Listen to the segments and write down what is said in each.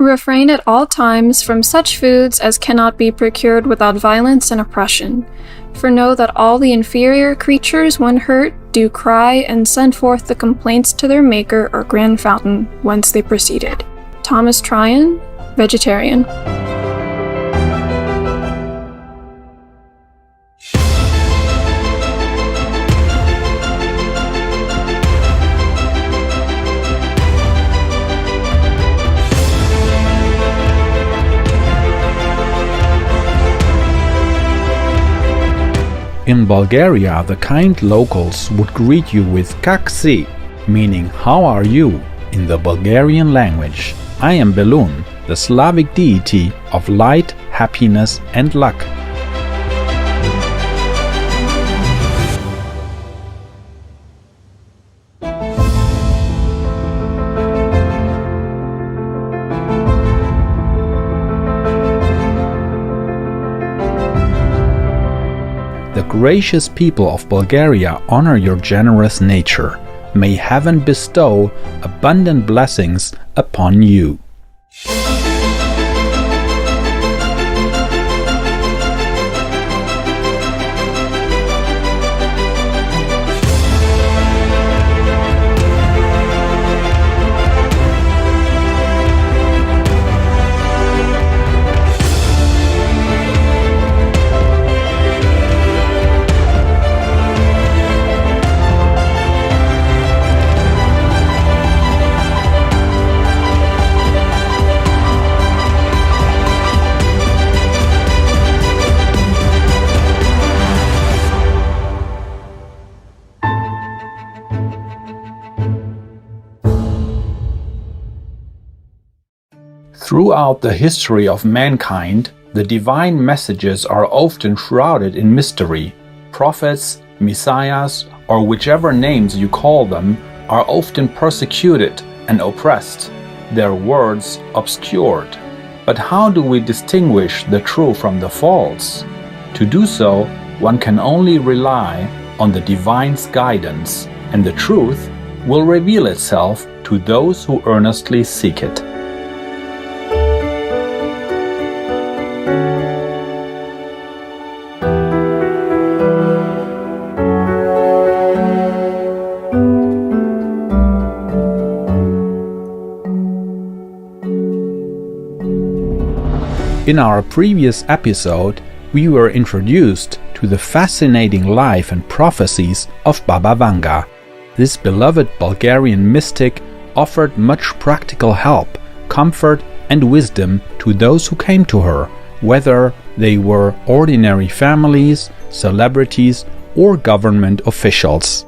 Refrain at all times from such foods as cannot be procured without violence and oppression. For know that all the inferior creatures, when hurt, do cry and send forth the complaints to their maker or grand fountain, whence they proceeded. Thomas Tryon, vegetarian. In Bulgaria, the kind locals would greet you with "Kak si," meaning "How are you?" in the Bulgarian language. I am Belun, the Slavic deity of light, happiness, and luck. The gracious people of Bulgaria honor your generous nature. May heaven bestow abundant blessings upon you. Throughout the history of mankind, the divine messages are often shrouded in mystery. Prophets, messiahs, or whichever names you call them, are often persecuted and oppressed, their words obscured. But how do we distinguish the true from the false? To do so, one can only rely on the divine's guidance, and the truth will reveal itself to those who earnestly seek it. In our previous episode, we were introduced to the fascinating life and prophecies of Baba Vanga. This beloved Bulgarian mystic offered much practical help, comfort, and wisdom to those who came to her, whether they were ordinary families, celebrities, or government officials.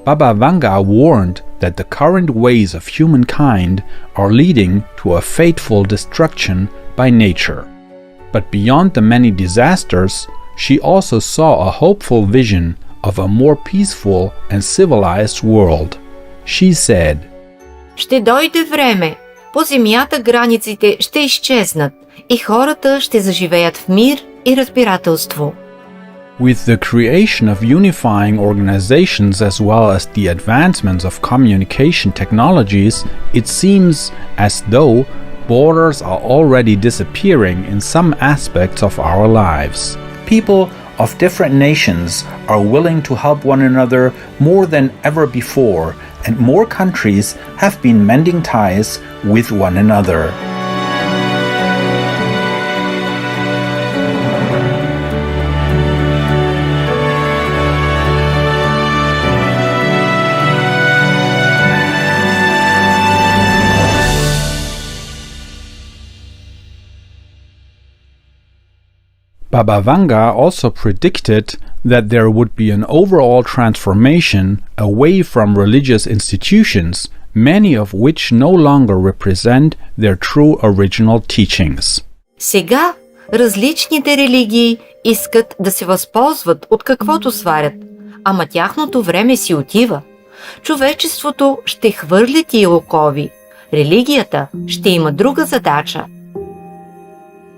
Baba Vanga warned that the current ways of humankind are leading to a fateful destruction by nature. But beyond the many disasters, she also saw a hopeful vision of a more peaceful and civilized world. She said, Ще дойде време, по земята границите ще изчезнат и хората ще заживеят в мир и разбирателство. With the creation of unifying organizations as well as the advancements of communication technologies, it seems as though borders are already disappearing in some aspects of our lives. People of different nations are willing to help one another more than ever before, and more countries have been mending ties with one another. Baba Vanga also predicted that there would be an overall transformation away from religious institutions, many of which no longer represent their true original teachings. Сега различните религии искат да се възползват от каквото сварят, ама тяхното време си отива. Човечеството ще хвърли тия окови. Религията ще има друга задача.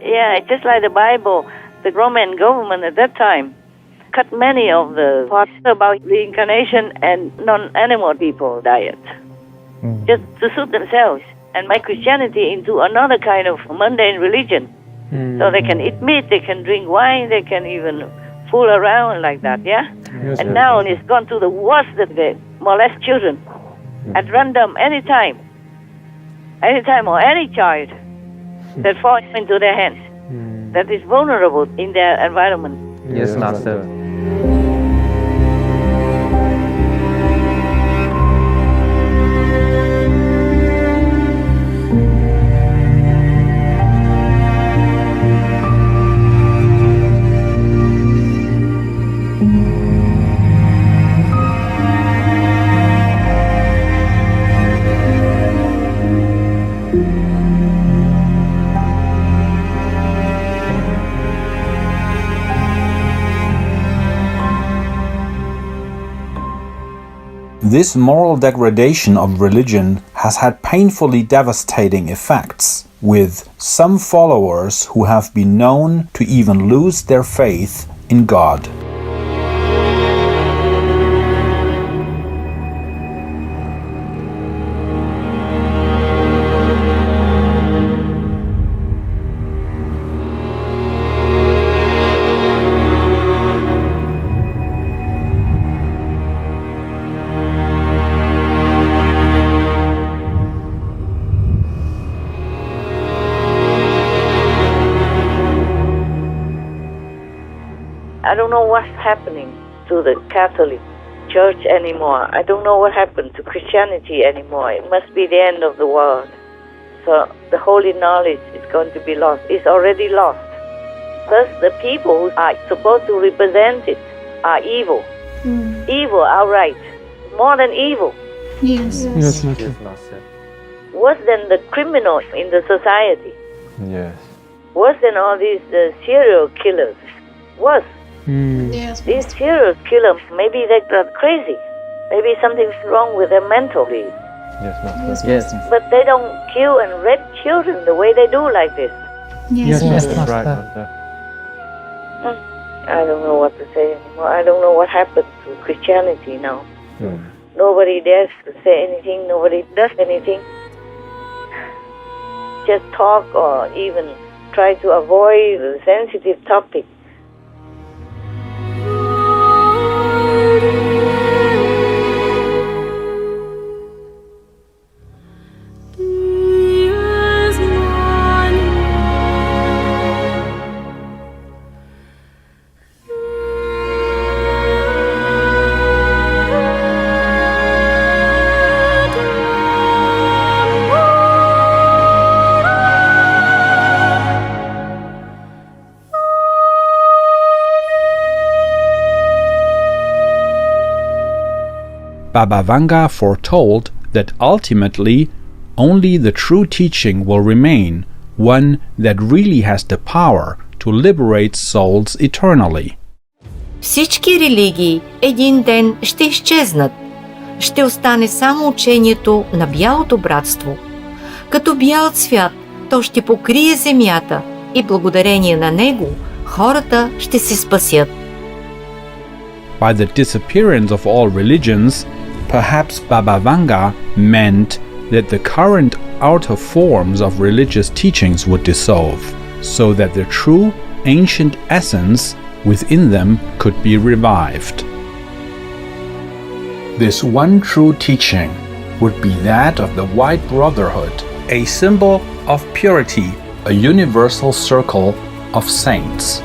Yeah, it's just like the Bible. The Roman government at that time cut many of the parts about reincarnation and non-animal people diet, just to suit themselves. and make Christianity into another kind of mundane religion. So they can eat meat, they can drink wine, they can even fool around like that, yeah? Yes, And now it's gone to the worst that they molest children at random anytime or any child that falls into their hands that is vulnerable in their environment. Yes, Master. This moral degradation of religion has had painfully devastating effects, with some followers who have been known to even lose their faith in God. I don't know what's happening to the Catholic Church anymore. I don't know what happened to Christianity anymore. It must be the end of the world. So the holy knowledge is going to be lost. It's already lost. First, the people who are supposed to represent it are evil. Evil outright. More than evil. Yes. Yes, Master. Worse than the criminal in the society. Yes. Worse than all these serial killers. Worse. Yes. These serial killers, maybe they got crazy. Maybe something's wrong with them mentally. Yes, Master. Yes. But they don't kill and rape children the way they do like this. Yes. That's right, Master. I don't know what to say anymore. I don't know what happened to Christianity now. Nobody dares to say anything. Nobody does anything. Just talk or even try to avoid the sensitive topic. Baba Vanga foretold that ultimately only the true teaching will remain, one that really has the power to liberate souls eternally. Всички религии един ден ще изчезнат. Ще остане само учението на бялото братство. Като бял цвят, то ще покрие земята и благодарение на него хората ще се спасят. By the disappearance of all religions, perhaps Baba Vanga meant that the current outer forms of religious teachings would dissolve, so that the true ancient essence within them could be revived. This one true teaching would be that of the White Brotherhood, a symbol of purity, a universal circle of saints.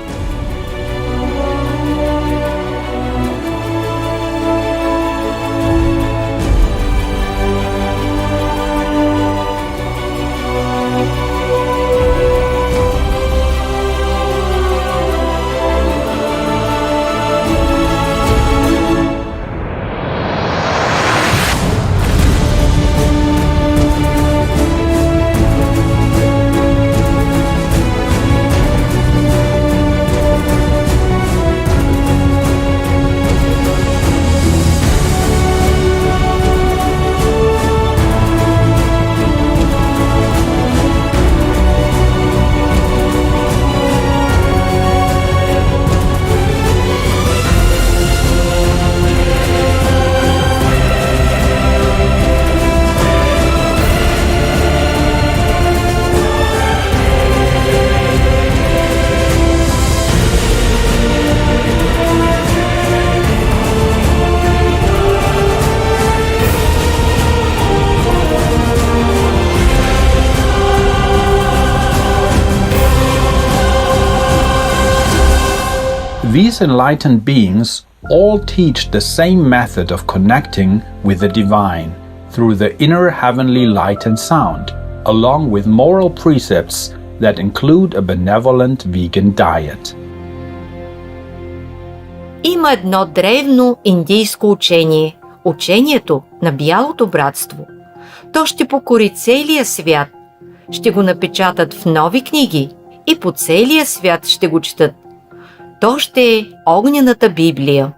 These enlightened beings all teach the same method of connecting with the divine through the inner heavenly light and sound, along with moral precepts that include a benevolent vegan diet. Има едно древно индийско учение, учението на бялото братство. То ще покори целия свят, ще го напечатат в нови книги и по целия свят ще го четат. То ще е огнената Библия.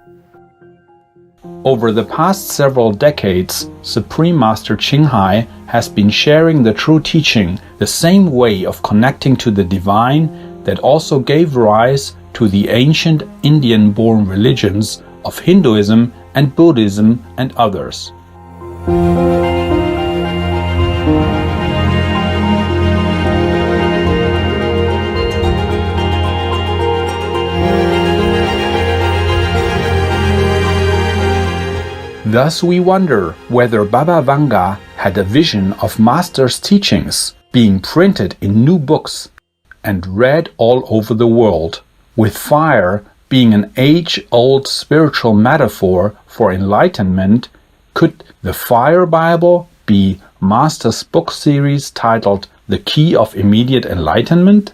Over the past several decades, Supreme Master Qinghai has been sharing the true teaching, the same way of connecting to the divine that also gave rise to the ancient Indian-born religions of Hinduism and Buddhism and others. Thus we wonder whether Baba Vanga had a vision of Master's teachings being printed in new books and read all over the world, with fire being an age-old spiritual metaphor for enlightenment. Could the Fire Bible be Master's book series titled The Key of Immediate Enlightenment?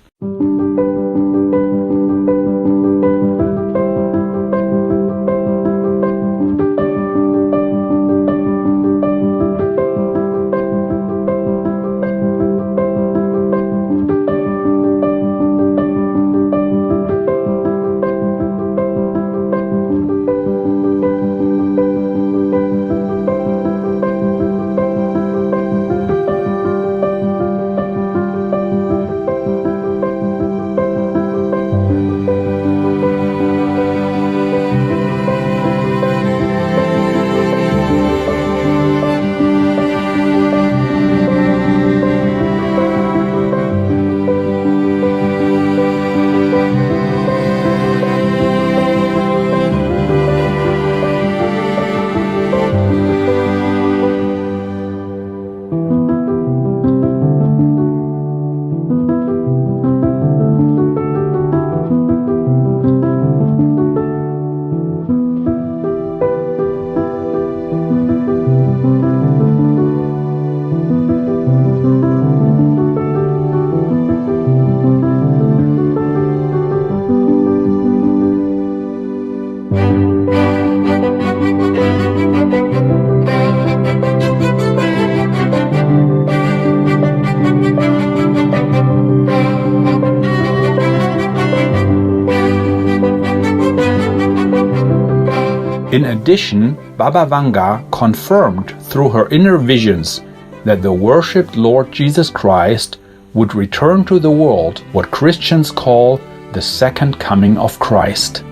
In addition, Baba Vanga confirmed through her inner visions that the worshipped Lord Jesus Christ would return to the world what Christians call the second coming of Christ.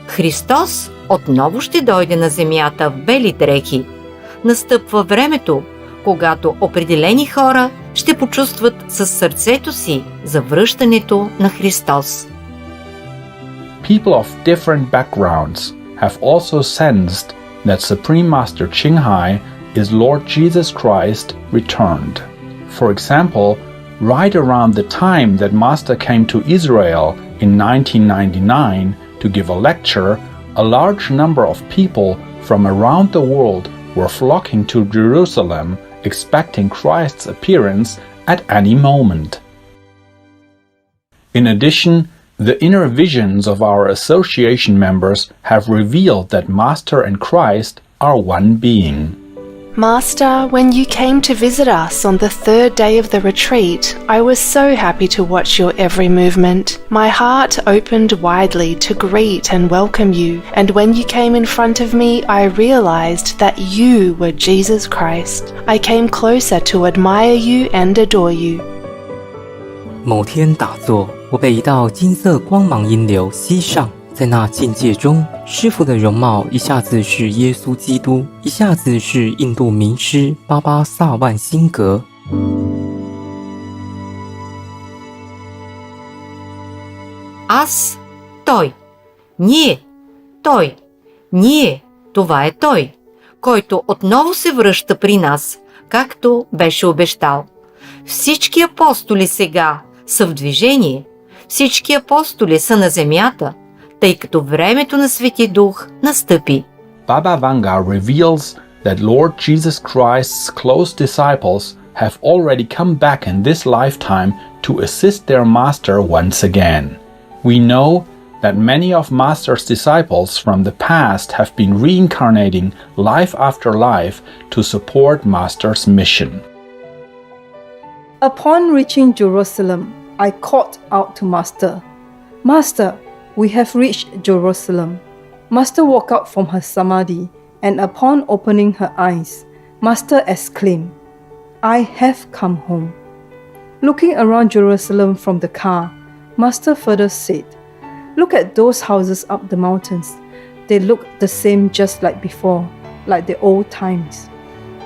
Христос отново ще дойде на земята в бели дрехи. Настъпва времето, когато определени хора ще почувстват със сърцето си за връщането на Христос. People of different backgrounds have also sensed that Supreme Master Qinghai is Lord Jesus Christ returned. For example, right around the time that Master came to Israel in 1999 to give a lecture, a large number of people from around the world were flocking to Jerusalem, expecting Christ's appearance at any moment. In addition, the inner visions of our association members have revealed that Master and Christ are one being. Master, when you came to visit us on the third day of the retreat, I was so happy to watch your every movement. My heart opened widely to greet and welcome you, and when you came in front of me, I realized that you were Jesus Christ. I came closer to admire you and adore you. 某天打坐，我被一道金色光芒阴流吸上，在那境界中，师父的容貌一下子是耶稣基督，一下子是印度名师巴巴萨万辛格。Аз, той, ние, той, ние, това е той, който отново се връща при нас, както беше обещал. Всички апостоли сега са в движение, всички апостоли са на земята. тъй като времето на Свети Дух настъпи. Baba Vanga reveals that Lord Jesus Christ's close disciples have already come back in this lifetime to assist their master once again. We know that many of Master's disciples from the past have been reincarnating life after life to support Master's mission. Upon reaching Jerusalem, I called out to Master, "Master, we have reached Jerusalem." Master woke up from her samadhi, and upon opening her eyes, Master exclaimed, "I have come home." Looking around Jerusalem from the car, Master further said, "Look at those houses up the mountains. They look the same just like before, like the old times."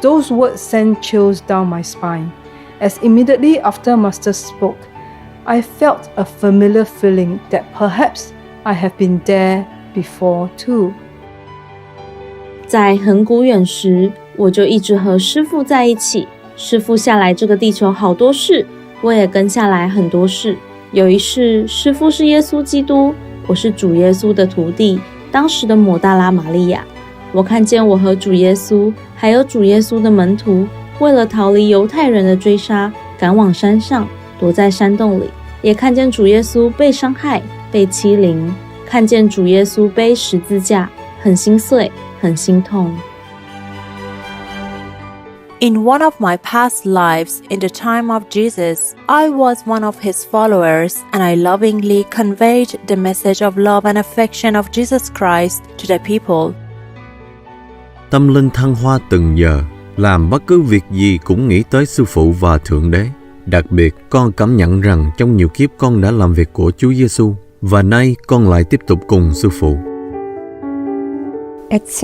Those words sent chills down my spine, as immediately after Master spoke, I felt a familiar feeling that perhaps I have been there before too. 在很古远时，我就一直和师父在一起。师父下来这个地球好多事，我也跟下来很多事。有一世，师父是耶稣基督，我是主耶稣的徒弟，当时的抹大拉玛利亚。我看见我和主耶稣，还有主耶稣的门徒，为了逃离犹太人的追杀，赶往山上，躲在山洞里。也看见主耶稣被伤害、被欺凌，看见主耶稣背十字架，很心碎，很心痛。In one of my past lives, in the time of Jesus, I was one of his followers, and I lovingly conveyed the message of love and affection of Jesus Christ to the people. Tâm linh thăng hoa từng giờ, làm bất cứ việc gì cũng nghĩ tới Sư Phụ và Thượng Đế. Đặc biệt, con cảm nhận rằng trong nhiều kiếp con đã làm việc của Chúa Giêsu, và nay con lại tiếp tục cùng Sư Phụ. Etc.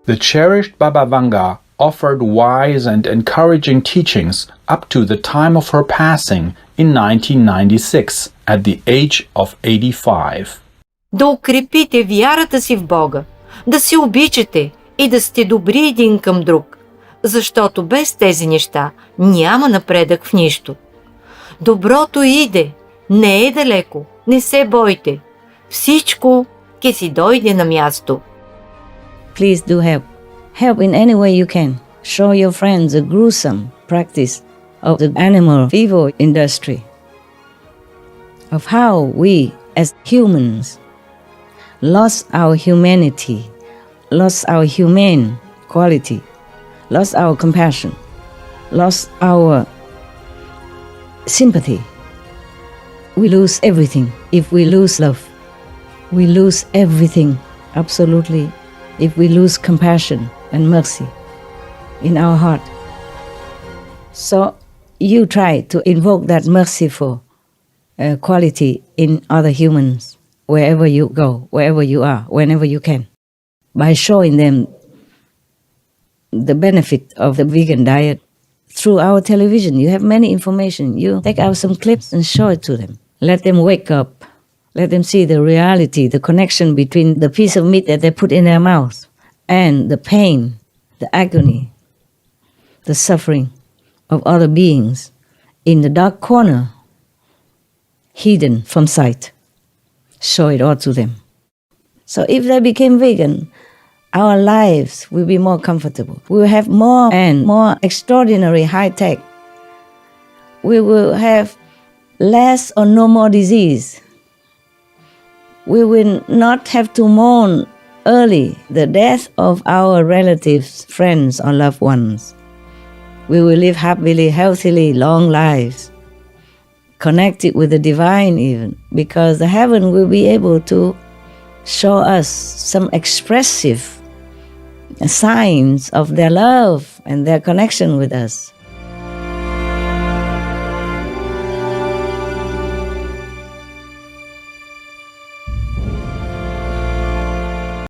The cherished Baba Vanga offered wise and encouraging teachings up to the time of her passing in 1996 at the age of 85. Да укрепите вярата си в Бога, да се обичате и да сте добри един към друг, защото без тези неща няма напредък в нищо. Доброто иде, не е далеко, не се бойте. Всичко ке си дойде на място. Please do help. Help in any way you can. Show your friends the gruesome practice of the animal fever industry, of how we as humans lost our humanity, lost our humane quality, lost our compassion, lost our sympathy. We lose everything if we lose love. We lose everything, absolutely, if we lose compassion and mercy in our heart. So you try to invoke that merciful quality in other humans wherever you go, wherever you are, whenever you can, by showing them the benefit of the vegan diet. Through our television, you have many information. You take out some clips and show it to them. Let them wake up. Let them see the reality, the connection between the piece of meat that they put in their mouth and the pain, the agony, the suffering of other beings in the dark corner, hidden from sight. Show it all to them. So if they became vegan, our lives will be more comfortable. We will have more and more extraordinary high tech. We will have less or no more disease. We will not have to mourn early the death of our relatives, friends, or loved ones. We will live happily, healthily, long lives, connected with the divine even, because the heaven will be able to show us some expressive signs of their love and their connection with us.